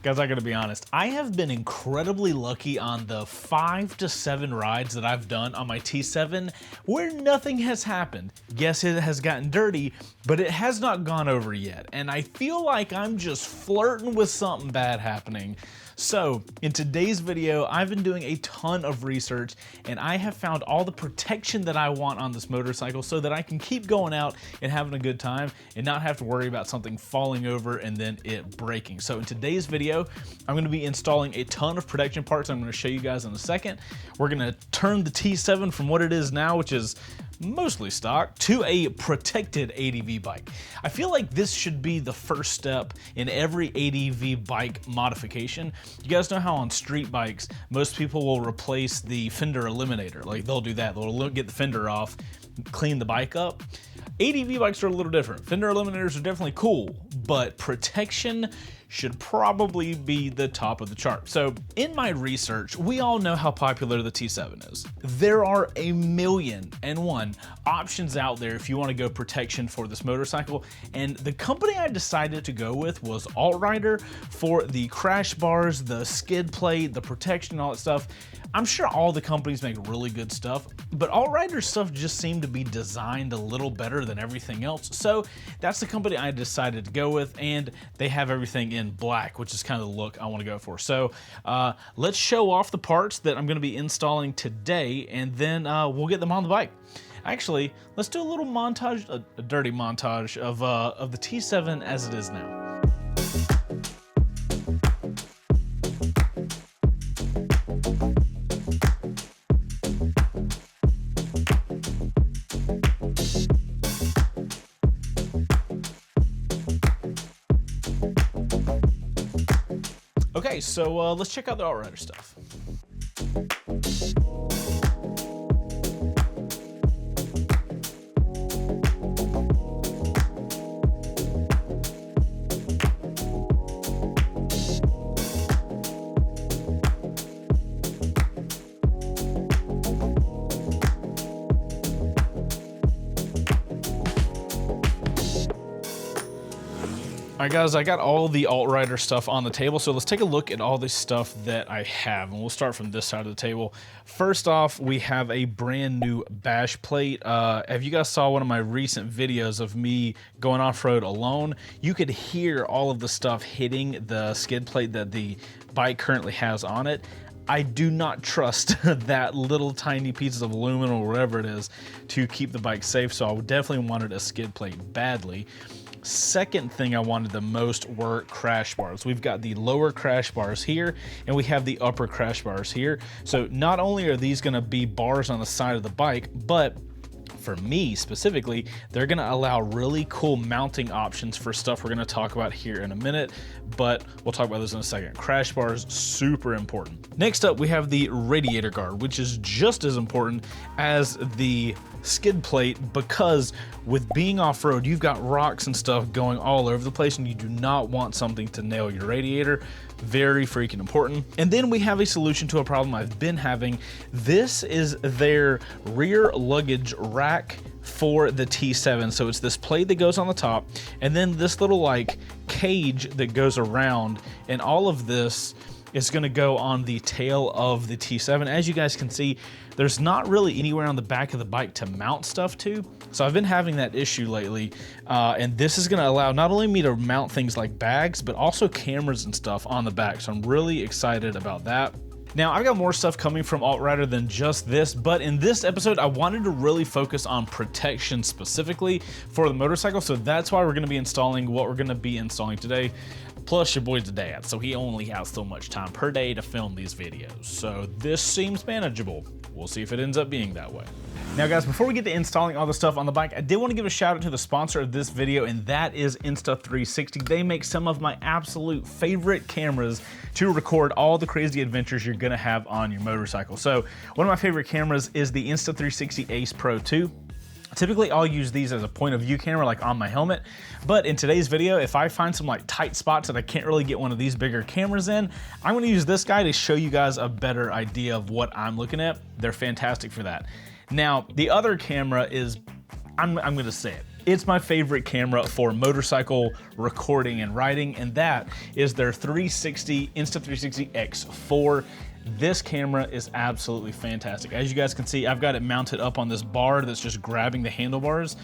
Guys, I gotta be honest, I have been incredibly lucky on the 5 to 7 rides that I've done on my T7 where nothing has happened. Yes, it has gotten dirty, but it has not gone over yet, and I feel like I'm just flirting with something bad happening. So, in today's video, I've been doing a ton of research and I have found all the protection that I want on this motorcycle so that I can keep going out and having a good time and not have to worry about something falling over and then it breaking. So in today's video, I'm gonna be installing a ton of protection parts I'm gonna show you guys in a second. We're gonna turn the T7 from what it is now, which is mostly stock, to a protected ADV bike. I feel like this should be the first step in every ADV bike modification. You guys know how on street bikes, most people will replace the fender eliminator. Like they'll do that, they'll get the fender off, clean the bike up. ADV bikes are a little different. Fender eliminators are definitely cool, but protection should probably be the top of the chart. So in my research, we all know how popular the T7 is. There are 1,000,001 options out there if you want to go protection for this motorcycle, and the company I decided to go with was AltRider for the crash bars, the skid plate, the protection, all that stuff. I'm sure all the companies make really good stuff, but AltRider stuff just seemed to be designed a little better than everything else. So that's the company I decided to go with, and they have everything in black, which is kind of the look I want to go for. So let's show off the parts that I'm going to be installing today, and then we'll get them on the bike. Actually, let's do a little montage, a dirty montage of the T7 as it is now. Okay, so let's check out the AltRider stuff. All right, guys, I got all the AltRider stuff on the table, so let's take a look at all the stuff that I have, and we'll start from this side of the table. First off, we have a brand new bash plate. If you guys saw one of my recent videos of me going off-road alone, you could hear all of the stuff hitting the skid plate that the bike currently has on it. I do not trust that little tiny pieces of aluminum or whatever it is to keep the bike safe, so I definitely wanted a skid plate badly. Second thing I wanted the most were crash bars. We've got the lower crash bars here, and we have the upper crash bars here. So not only are these gonna be bars on the side of the bike, but for me specifically, they're gonna allow really cool mounting options for stuff we're gonna talk about here in a minute, but we'll talk about this in a second. Crash bars, super important. Next up, we have the radiator guard, which is just as important as the skid plate, because with being off-road, you've got rocks and stuff going all over the place, and you do not want something to nail your radiator. Very freaking important. And then we have a solution to a problem I've been having. This is their rear luggage rack for the T7. So it's this plate that goes on the top, and then this little like cage that goes around, and all of this is going to go on the tail of the T7. As you guys can see, there's not really anywhere on the back of the bike to mount stuff to. So I've been having that issue lately, and this is going to allow not only me to mount things like bags, but also cameras and stuff on the back. So I'm really excited about that. Now, I've got more stuff coming from AltRider than just this, but in this episode, I wanted to really focus on protection specifically for the motorcycle, so that's why we're going to be installing what we're going to be installing today. Plus, your boy's a dad, so he only has so much time per day to film these videos, so this seems manageable. We'll see if it ends up being that way. Now guys, before we get to installing all the stuff on the bike, I did want to give a shout out to the sponsor of this video, and that is Insta360. They make some of my absolute favorite cameras to record all the crazy adventures you're gonna have on your motorcycle. So one of my favorite cameras is the Insta360 Ace Pro 2. Typically, I'll use these as a point of view camera, like on my helmet. But in today's video, if I find some like tight spots that I can't really get one of these bigger cameras in, I'm gonna use this guy to show you guys a better idea of what I'm looking at. They're fantastic for that. Now, the other camera is, I'm gonna say it. It's my favorite camera for motorcycle recording and riding, and that is their Insta360 X4. This camera is absolutely fantastic. As you guys can see, I've got it mounted up on this bar that's just grabbing the handlebars.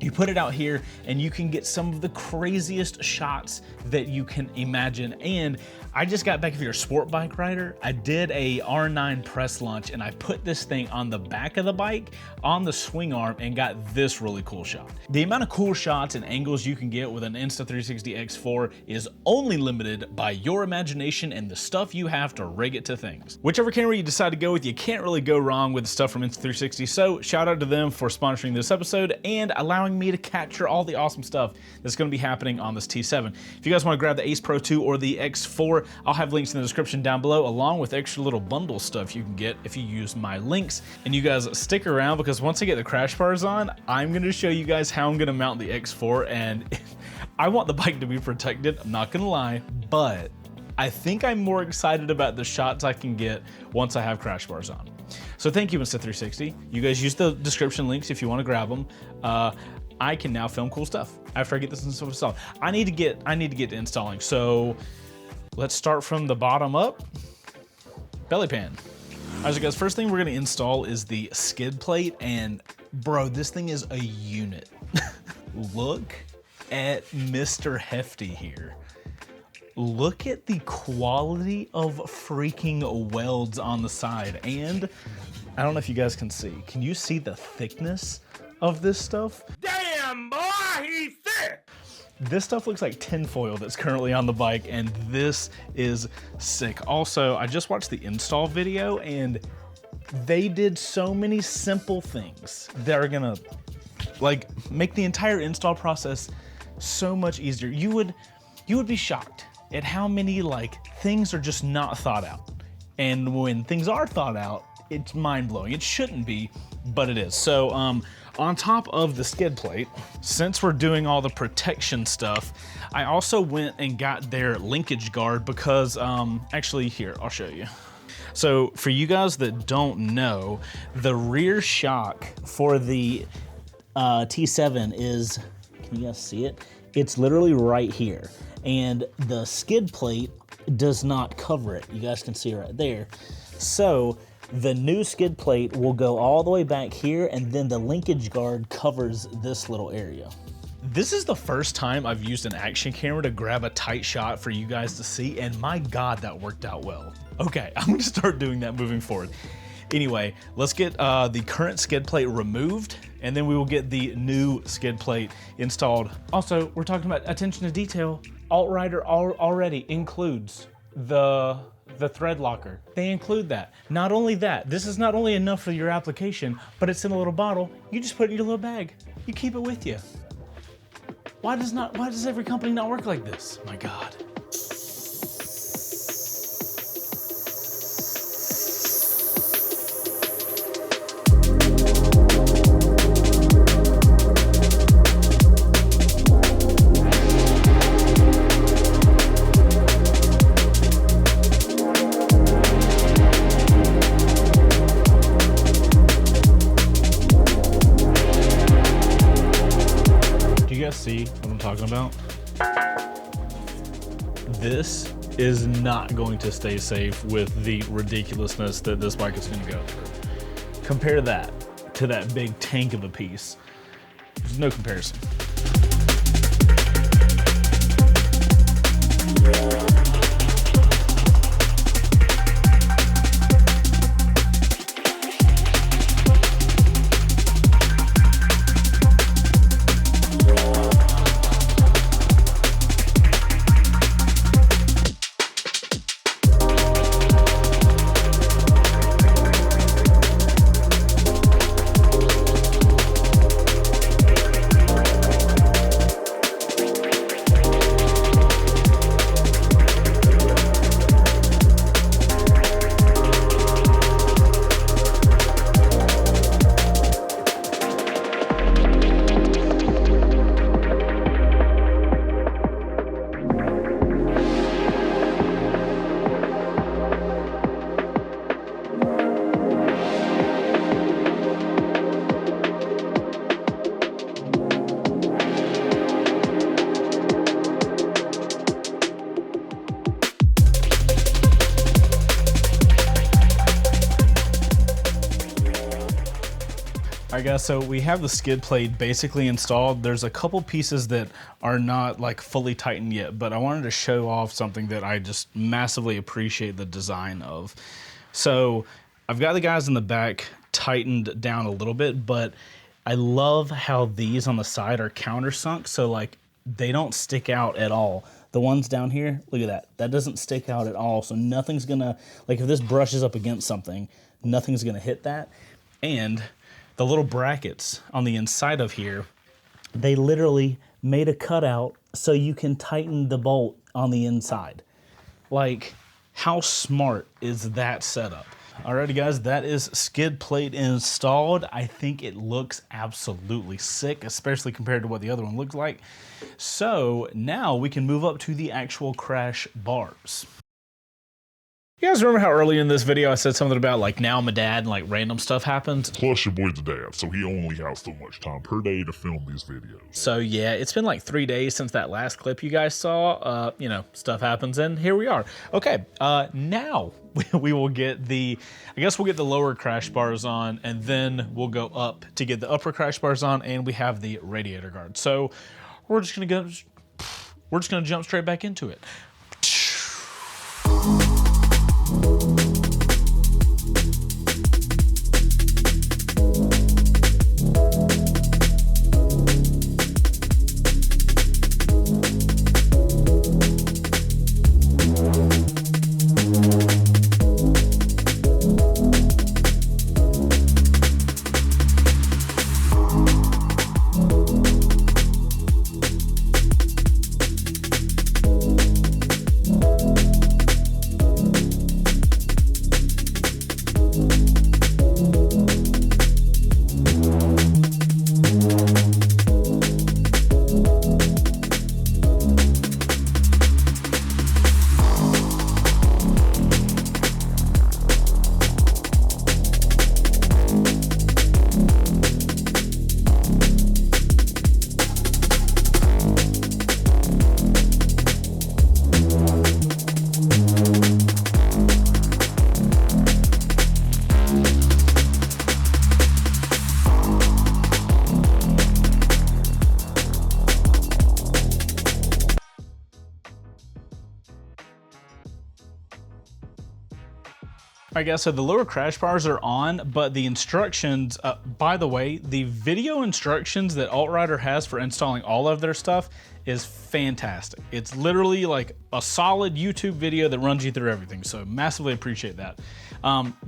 You put it out here and you can get some of the craziest shots that you can imagine. And I just got back, if you're a sport bike rider, I did a R9 press launch and I put this thing on the back of the bike on the swing arm and got this really cool shot. The amount of cool shots and angles you can get with an Insta360 X4 is only limited by your imagination and the stuff you have to rig it to things. Whichever camera you decide to go with, you can't really go wrong with the stuff from Insta360. So shout out to them for sponsoring this episode and allowing me to capture all the awesome stuff that's going to be happening on this T7. If you guys want to grab the Ace Pro 2 or the X4, I'll have links in the description down below, along with extra little bundle stuff you can get if you use my links. And you guys stick around, because once I get the crash bars on, I'm going to show you guys how I'm going to mount the X4. And I want the bike to be protected, I'm not going to lie, but I think I'm more excited about the shots I can get once I have crash bars on. So thank you, Insta360. You guys use the description links if you want to grab them. I can now film cool stuff after I get this stuff installed. I need to get to installing. So let's start from the bottom up. Belly pan. All right, so guys, first thing we're gonna install is the skid plate, and bro, this thing is a unit. Look at Mr. Hefty here. Look at the quality of freaking welds on the side. And I don't know if you guys can see. Can you see the thickness of this stuff? Damn, boy, he's thick! This stuff looks like tinfoil that's currently on the bike, and this is sick. Also, I just watched the install video, and they did so many simple things that are gonna like make the entire install process so much easier. You would be shocked at how many things are just not thought out. And when things are thought out, it's mind-blowing. It shouldn't be, but it is. So on top of the skid plate, since we're doing all the protection stuff, I also went and got their linkage guard because, actually here, I'll show you. So for you guys that don't know, the rear shock for the T7 is, can you guys see it? It's literally right here. And the skid plate does not cover it. You guys can see right there. So the new skid plate will go all the way back here, and then the linkage guard covers this little area. This is the first time I've used an action camera to grab a tight shot for you guys to see, and my God, that worked out well. Okay, I'm gonna start doing that moving forward. Anyway, let's get the current skid plate removed, and then we will get the new skid plate installed. Also, we're talking about attention to detail. AltRider already includes the thread locker. They include that. Not only that, this is not only enough for your application, but it's in a little bottle. You just put it in your little bag. You keep it with you. Why does every company not work like this? My God. See what I'm talking about? This is not going to stay safe with the ridiculousness that this bike is going to go through. Compare that to that big tank of a piece. There's no comparison. All right guys, so we have the skid plate basically installed. There's a couple pieces that are not like fully tightened yet, but I wanted to show off something that I just massively appreciate the design of. So I've got the guys in the back tightened down a little bit, but I love how these on the side are countersunk, so like they don't stick out at all. The ones down here, look at that. That doesn't stick out at all, so nothing's gonna, like if this brushes up against something, nothing's gonna hit that. And the little brackets on the inside of here, they literally made a cutout so you can tighten the bolt on the inside. Like, how smart is that setup? Alrighty guys, that is skid plate installed. I think it looks absolutely sick, especially compared to what the other one looked like. So now we can move up to the actual crash bars. You guys remember how early in this video I said something about like now I'm a dad and like random stuff happens? Plus your boy's a dad, so he only has so much time per day to film these videos. So yeah, it's been like 3 days since that last clip you guys saw. You know, stuff happens and here we are. Okay, now we will get the, I guess we'll get the lower crash bars on and then we'll go up to get the upper crash bars on, and we have the radiator guard. So we're just gonna jump straight back into it. I guess so the lower crash bars are on, but the instructions, by the way, the video instructions that AltRider has for installing all of their stuff is fantastic. It's literally like a solid YouTube video that runs you through everything, so massively appreciate that.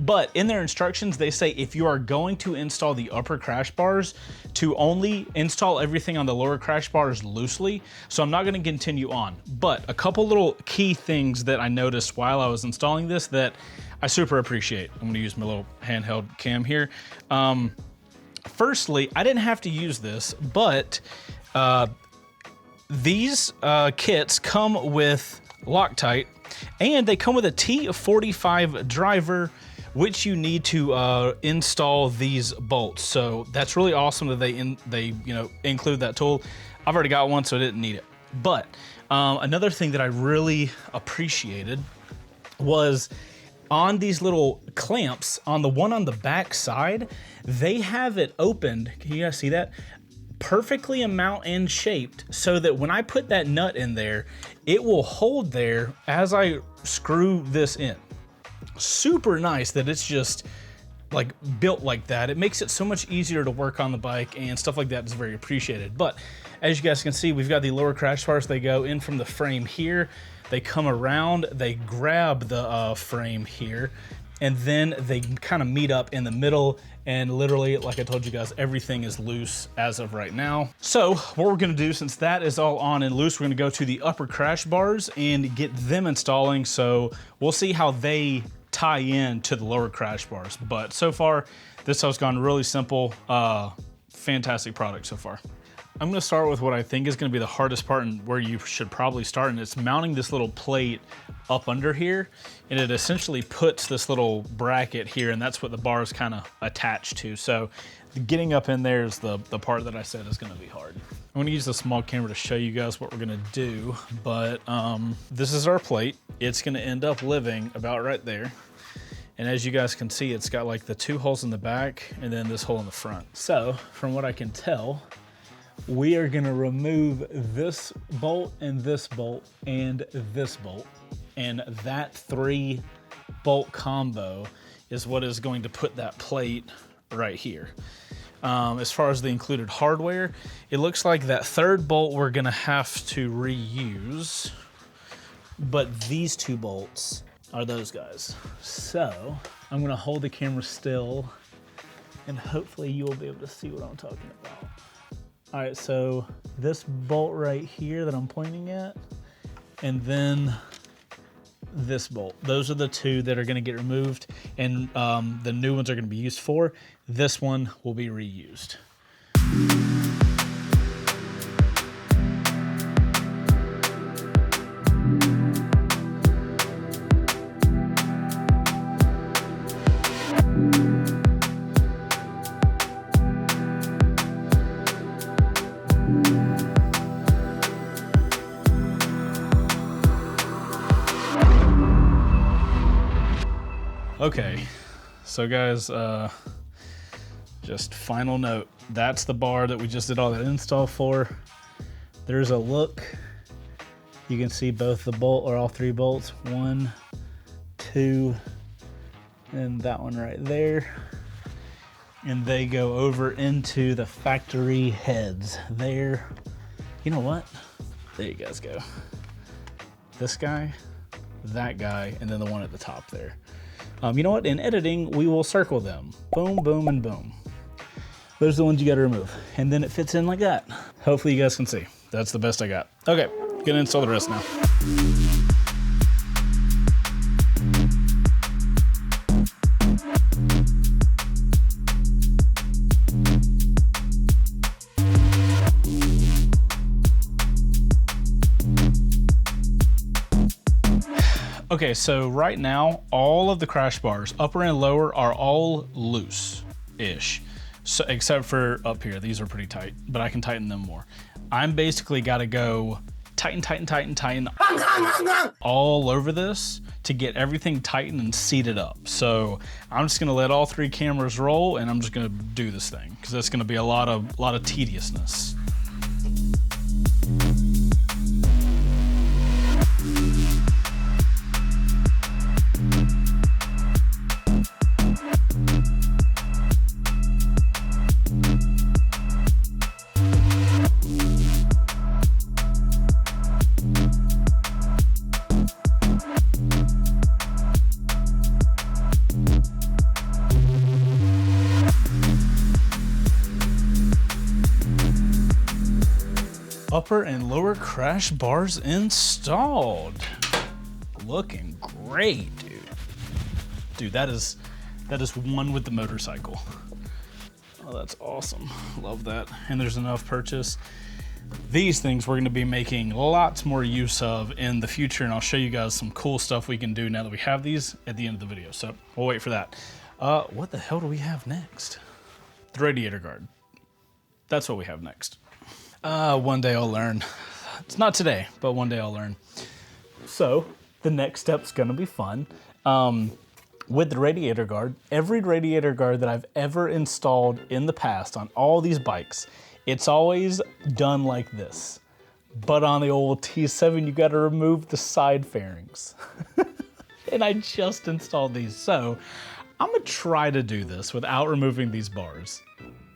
But in their instructions, they say if you are going to install the upper crash bars, to only install everything on the lower crash bars loosely. So I'm not gonna continue on, but a couple little key things that I noticed while I was installing this that I super appreciate. I'm gonna use my little handheld cam here. Firstly, I didn't have to use this, but these kits come with Loctite, and they come with a T45 driver, which you need to install these bolts. So that's really awesome that they include that tool. I've already got one, so I didn't need it. But another thing that I really appreciated was on these little clamps, on the one on the back side, they have it opened. Can you guys see that? Perfectly amount and shaped so that when I put that nut in there, it will hold there as I screw this in. Super nice that it's just like built like that. It makes it so much easier to work on the bike, and stuff like that is very appreciated. But as you guys can see, we've got the lower crash bars. They go in from the frame here. They come around, they grab the frame here, and then they kind of meet up in the middle, and literally, like I told you guys, everything is loose as of right now. So what we're gonna do, since that is all on and loose, we're gonna go to the upper crash bars and get them installing. So we'll see how they tie in to the lower crash bars. But so far, this has gone really simple. Fantastic product so far. I'm gonna start with what I think is gonna be the hardest part and where you should probably start, and it's mounting this little plate up under here. And it essentially puts this little bracket here, and that's what the bar is kind of attached to. So getting up in there is the part that I said is gonna be hard. I'm gonna use the small camera to show you guys what we're gonna do, but this is our plate. It's gonna end up living about right there. And as you guys can see, it's got like the 2 holes in the back and then this hole in the front. So from what I can tell, we are gonna remove this bolt and this bolt and this bolt. And that 3 bolt combo is what is going to put that plate right here. As far as the included hardware, it looks like that 3rd bolt we're gonna have to reuse, but these 2 bolts are those guys. So I'm gonna hold the camera still and hopefully you will be able to see what I'm talking about. All right, so this bolt right here that I'm pointing at, and then this bolt. Those are the 2 that are gonna get removed, and the new ones are gonna be used for. This one will be reused. Okay, so guys, just final note, that's the bar that we just did all that install for. There's a look. You can see both the bolt or all 3 bolts, 1, 2, and that one right there. And they go over into the factory heads there. You know what? There you guys go. This guy, that guy, and then the one at the top there. You know what? In editing, we will circle them. Boom, boom, and boom. Those are the ones you gotta remove. And then it fits in like that. Hopefully you guys can see. That's the best I got. Okay, gonna install the rest now. Okay, so right now, all of the crash bars, upper and lower, are all loose-ish. So, except for up here, these are pretty tight, but I can tighten them more. I'm basically gotta go tighten all over this to get everything tightened and seated up. So I'm just gonna let all 3 cameras roll and I'm just gonna do this thing because that's gonna be a lot of tediousness. Upper and lower crash bars installed. Looking great, dude. Dude, that is one with the motorcycle. Oh, that's awesome. Love that. And there's enough purchase. These things we're gonna be making lots more use of in the future, and I'll show you guys some cool stuff we can do now that we have these at the end of the video. So we'll wait for that. What the hell do we have next? The radiator guard. That's what we have next. One day I'll learn. It's not today, but one day I'll learn. So the next step's gonna be fun. With the radiator guard, every radiator guard that I've ever installed in the past on all these bikes, it's always done like this. But on the old T7, you gotta remove the side fairings. And I just installed these. So I'm gonna try to do this without removing these bars.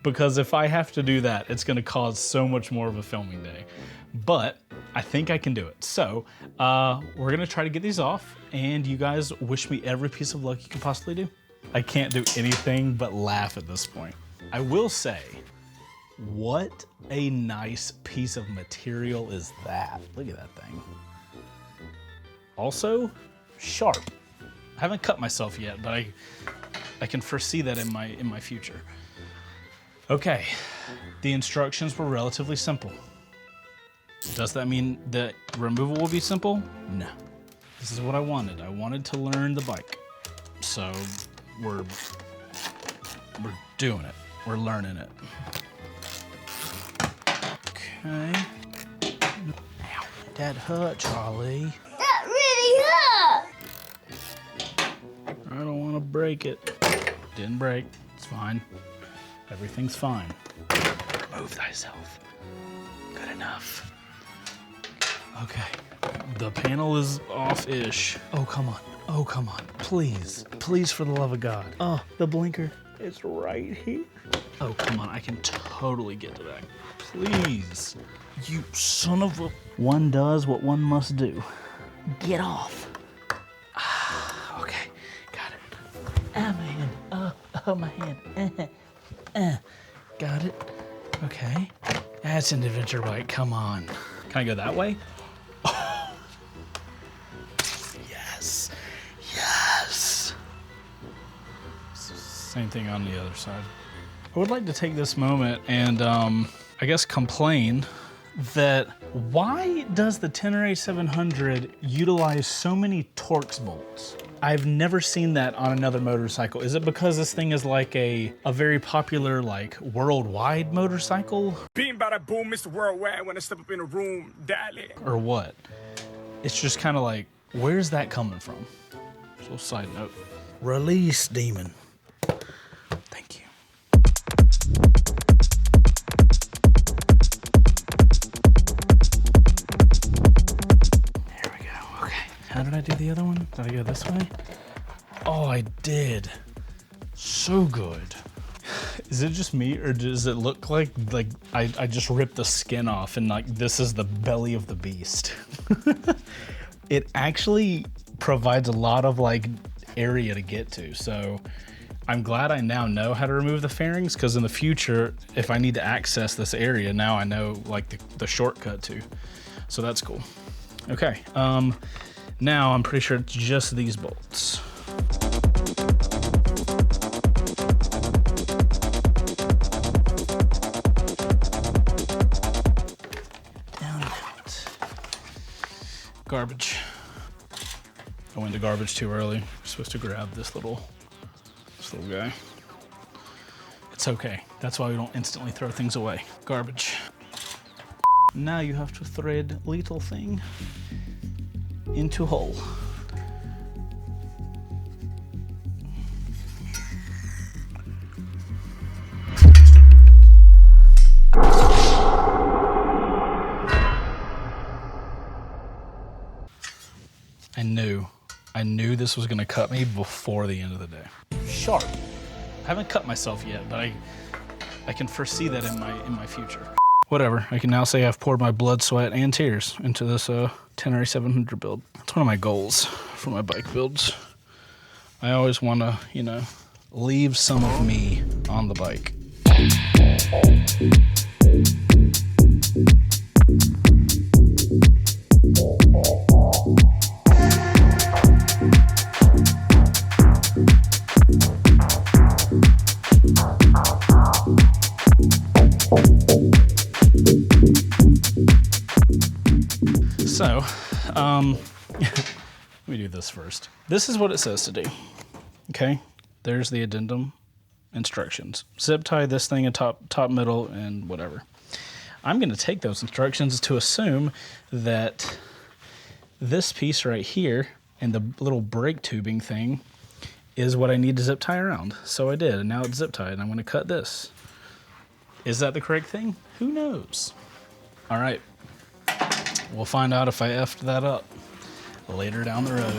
Because if I have to do that, it's gonna cause so much more of a filming day. But I think I can do it. So we're gonna try to get these off, and you guys wish me every piece of luck you can possibly do. I can't do anything but laugh at this point. I will say, what a nice piece of material is that? Look at that thing. Also, sharp. I haven't cut myself yet, but I can foresee that in my future. Okay, the instructions were relatively simple. Does that mean that removal will be simple? No. This is what I wanted. I wanted to learn the bike. So we're doing it. We're learning it. Okay. Ow, that hurt, Charlie. That really hurt! I don't want to break it. Didn't break. It's fine. Everything's fine. Remove thyself. Good enough. Okay. The panel is off-ish. Oh, come on. Oh, come on. Please. Please, for the love of God. Oh, the blinker is right here. Oh, come on. I can totally get to that. Please. You son of a... One does what one must do. Get off. Okay. Got it. Ah, my hand. Oh, my hand. Got it. Okay. That's an adventure bike. Come on. Can I go that way? Oh. Yes. Yes. Same thing on the other side. I would like to take this moment and, I guess, complain that why does the Tenere 700 utilize so many Torx bolts? I've never seen that on another motorcycle. Is it because this thing is like a very popular, like, worldwide motorcycle? Being by that boom, Mr. Worldwide, when I step up in a room, darling. Or what? It's just kind of like, where's that coming from? So, side note. Release, demon. Thank you. There we go. Okay. How did I do the other one? Did I go this way? Oh, I did. So good. Is it just me, or does it look like I just ripped the skin off and like this is the belly of the beast? It actually provides a lot of like area to get to. So I'm glad I now know how to remove the fairings, because in the future, if I need to access this area, now I know like the shortcut to. So that's cool. Okay, now I'm pretty sure it's just these bolts. Down and out. Garbage. I went to garbage too early. We're supposed to grab this little guy. It's okay. That's why we don't instantly throw things away. Garbage. Now you have to thread little thing into hole. I knew this was gonna cut me before the end of the day. Sharp. I haven't cut myself yet, but I can foresee that in my future. Whatever, I can now say I've poured my blood, sweat, and tears into this Tenere 700 build. That's one of my goals for my bike builds. I always wanna, you know, leave some of me on the bike. So, let me do this first. This is what it says to do, okay? There's the addendum instructions. Zip tie this thing in top, middle, and whatever. I'm gonna take those instructions to assume that this piece right here and the little brake tubing thing is what I need to zip tie around. So I did, and now it's zip tied, and I'm gonna cut this. Is that the correct thing? Who knows? All right. We'll find out if I effed that up later down the road.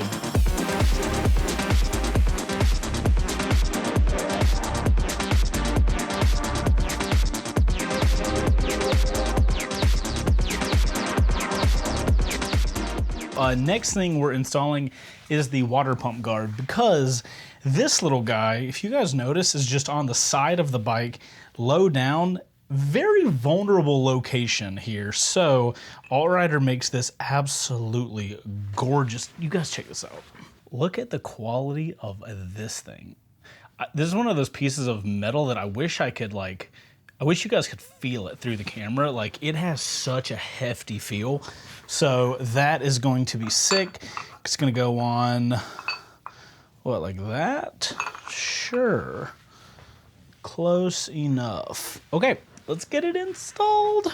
Next thing we're installing is the water pump guard, because this little guy, if you guys notice, is just on the side of the bike, low down. Very vulnerable location here. So AltRider makes this absolutely gorgeous. You guys check this out. Look at the quality of this thing. This is one of those pieces of metal that I wish I could like, I wish you guys could feel it through the camera. Like, it has such a hefty feel. So that is going to be sick. It's gonna go on, what, like that? Sure. Close enough. Okay. Let's get it installed.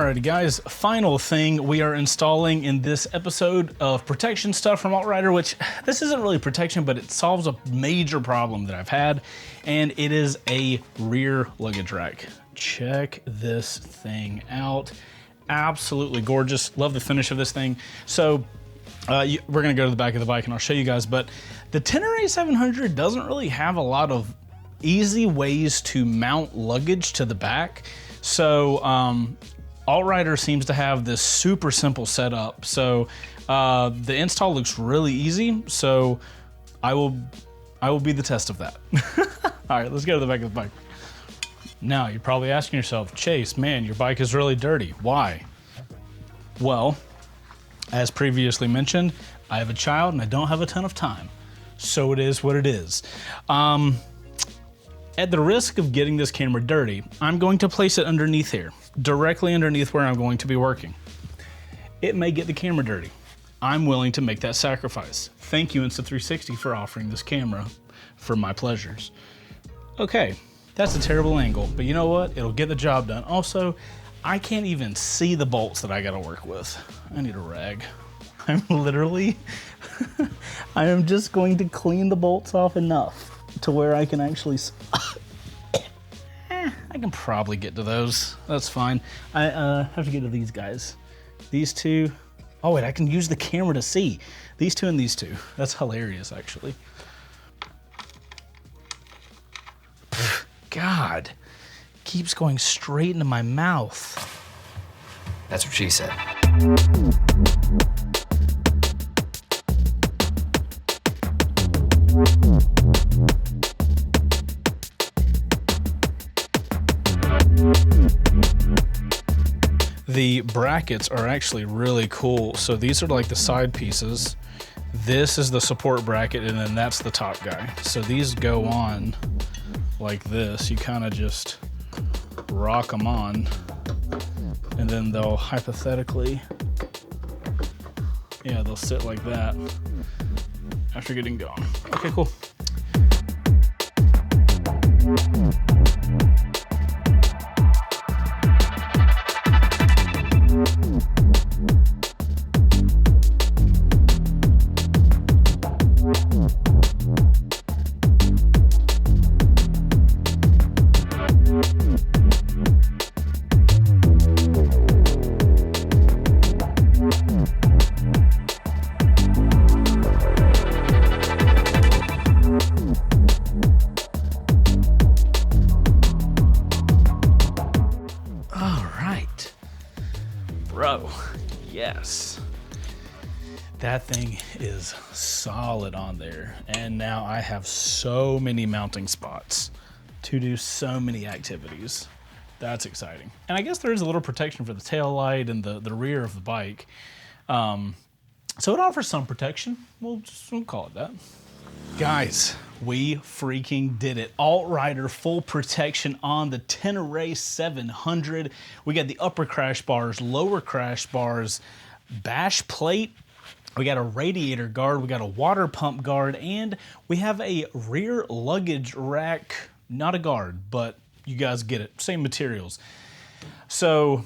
Alrighty guys, final thing we are installing in this episode of protection stuff from AltRider, which this isn't really protection, but it solves a major problem that I've had, and it is a rear luggage rack. Check this thing out. Absolutely gorgeous. Love the finish of this thing. So we're gonna go to the back of the bike and I'll show you guys, but the Tenere 700 doesn't really have a lot of easy ways to mount luggage to the back. So AltRider seems to have this super simple setup. So the install looks really easy. So I will be the test of that. All right, let's go to the back of the bike. Now you're probably asking yourself, Chase, man, your bike is really dirty. Why? Well, as previously mentioned, I have a child and I don't have a ton of time. So it is what it is. At the risk of getting this camera dirty, I'm going to place it underneath here, directly underneath where I'm going to be working. It may get the camera dirty. I'm willing to make that sacrifice. Thank you, Insta360, for offering this camera for my pleasures. Okay, that's a terrible angle, but you know what? It'll get the job done. Also, I can't even see the bolts that I gotta work with. I need a rag. I'm literally, I am just going to clean the bolts off enough to where I can actually, I can probably get to those. That's fine. I have to get to these guys. These two, oh wait, I can use the camera to see. These two and these two. That's hilarious, actually. God, keeps going straight into my mouth. That's what she said. The brackets are actually really cool. So these are like the side pieces. This is the support bracket, and then that's the top guy. So these go on like this. You kind of just rock them on, and then they'll hypothetically, yeah, they'll sit like that after getting going. Okay, cool. Bro, yes. That thing is solid on there. And now I have so many mounting spots to do so many activities. That's exciting. And I guess there is a little protection for the tail light and the rear of the bike. So it offers some protection. We'll call it that. Guys, we freaking did it. AltRider full protection on the Tenere 700. We got the upper crash bars, lower crash bars, bash plate. We got a radiator guard, we got a water pump guard, and we have a rear luggage rack. Not a guard, but you guys get it. Same materials. So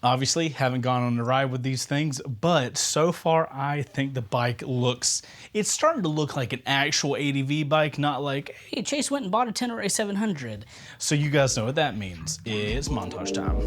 obviously haven't gone on a ride with these things, but so far I think the bike looks, it's starting to look like an actual ADV bike, not like, hey, Chase went and bought a Tenere 700. So you guys know what that means. It's montage time.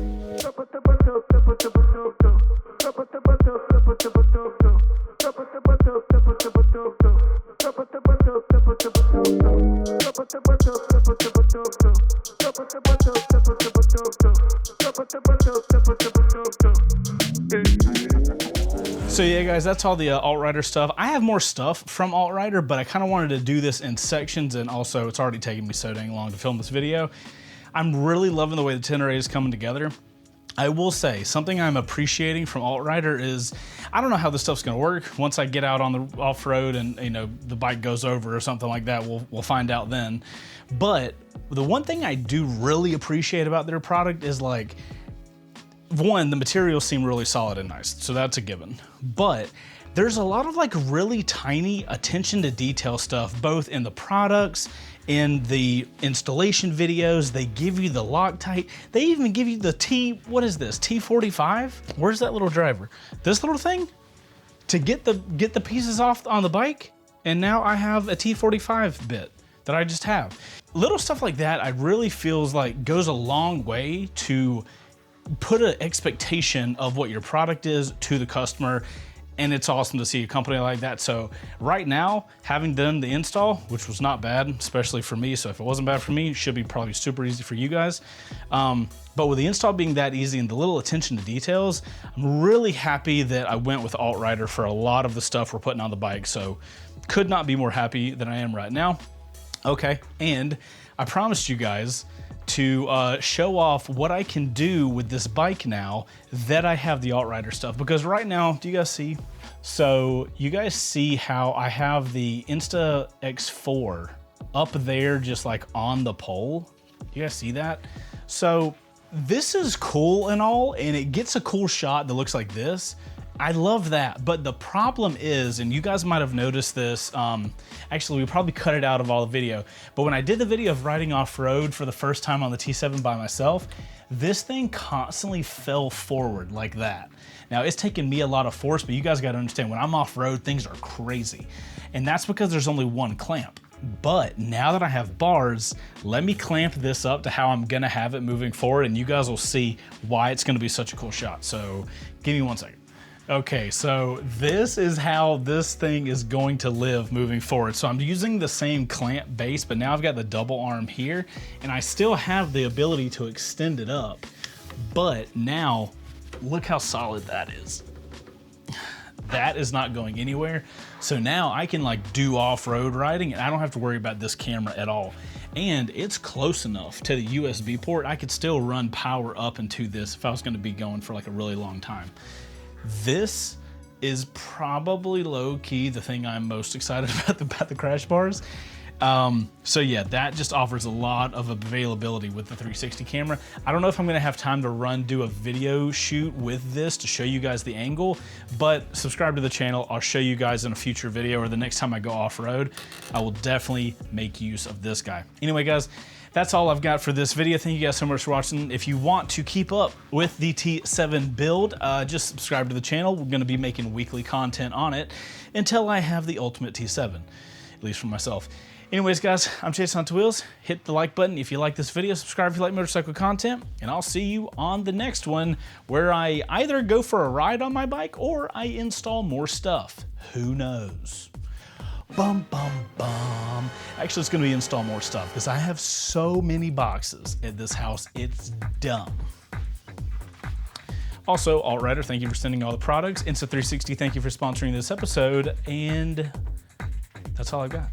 So yeah, guys, that's all the AltRider stuff. I have more stuff from AltRider, but I kind of wanted to do this in sections, and also it's already taken me so dang long to film this video. I'm really loving the way the Tenere is coming together. I will say, something I'm appreciating from AltRider is, I don't know how this stuff's gonna work. Once I get out on the off-road and the bike goes over or something like that, we'll find out then. But the one thing I do really appreciate about their product is, like, one, the materials seem really solid and nice, so that's a given. But there's a lot of like really tiny attention to detail stuff, both in the products In the installation videos, they give you the Loctite. They even give you the what is this, T45? Where's that little driver? This little thing? To get the pieces off on the bike? And now I have a T45 bit that I just have. Little stuff like that, I really feels like goes a long way to put an expectation of what your product is to the customer. And it's awesome to see a company like that. So right now, having done the install, which was not bad, especially for me. So if it wasn't bad for me, it should be probably super easy for you guys. But with the install being that easy and the little attention to details, I'm really happy that I went with AltRider for a lot of the stuff we're putting on the bike. So could not be more happy than I am right now. Okay, and I promised you guys to show off what I can do with this bike now that I have the AltRider stuff. Because right now, do you guys see? So you guys see how I have the Insta X4 up there just like on the pole? You guys see that? So this is cool and all, and it gets a cool shot that looks like this. I love that, but the problem is, and you guys might have noticed this, actually we probably cut it out of all the video, but when I did the video of riding off-road for the first time on the T7 by myself, this thing constantly fell forward like that. Now it's taken me a lot of force, but you guys gotta understand, when I'm off-road, things are crazy. And that's because there's only one clamp. But now that I have bars, let me clamp this up to how I'm gonna have it moving forward, and you guys will see why it's gonna be such a cool shot. So give me 1 second. Okay, so this is how this thing is going to live moving forward. So I'm using the same clamp base, but now I've got the double arm here, and I still have the ability to extend it up. But now, look how solid that is. That is not going anywhere. So now I can like do off-road riding, and I don't have to worry about this camera at all. And it's close enough to the USB port, I could still run power up into this if I was gonna be going for like a really long time. This is probably low-key the thing I'm most excited about the crash bars. So yeah, that just offers a lot of availability with the 360 camera. I don't know if I'm gonna have time to do a video shoot with this to show you guys the angle, but subscribe to the channel. I'll show you guys in a future video, or the next time I go off-road, I will definitely make use of this guy. Anyway, guys, that's all I've got for this video. Thank you guys so much for watching. If you want to keep up with the T7 build, just subscribe to the channel. We're gonna be making weekly content on it until I have the ultimate T7, at least for myself. Anyways, guys, I'm Chaseontwowheels. Hit the like button if you like this video, subscribe if you like motorcycle content, and I'll see you on the next one, where I either go for a ride on my bike or I install more stuff. Who knows? Bum, bum, bum. Actually, it's gonna be install more stuff because I have so many boxes at this house, it's dumb. Also, AltRider, thank you for sending all the products. Insta360, thank you for sponsoring this episode, and that's all I've got.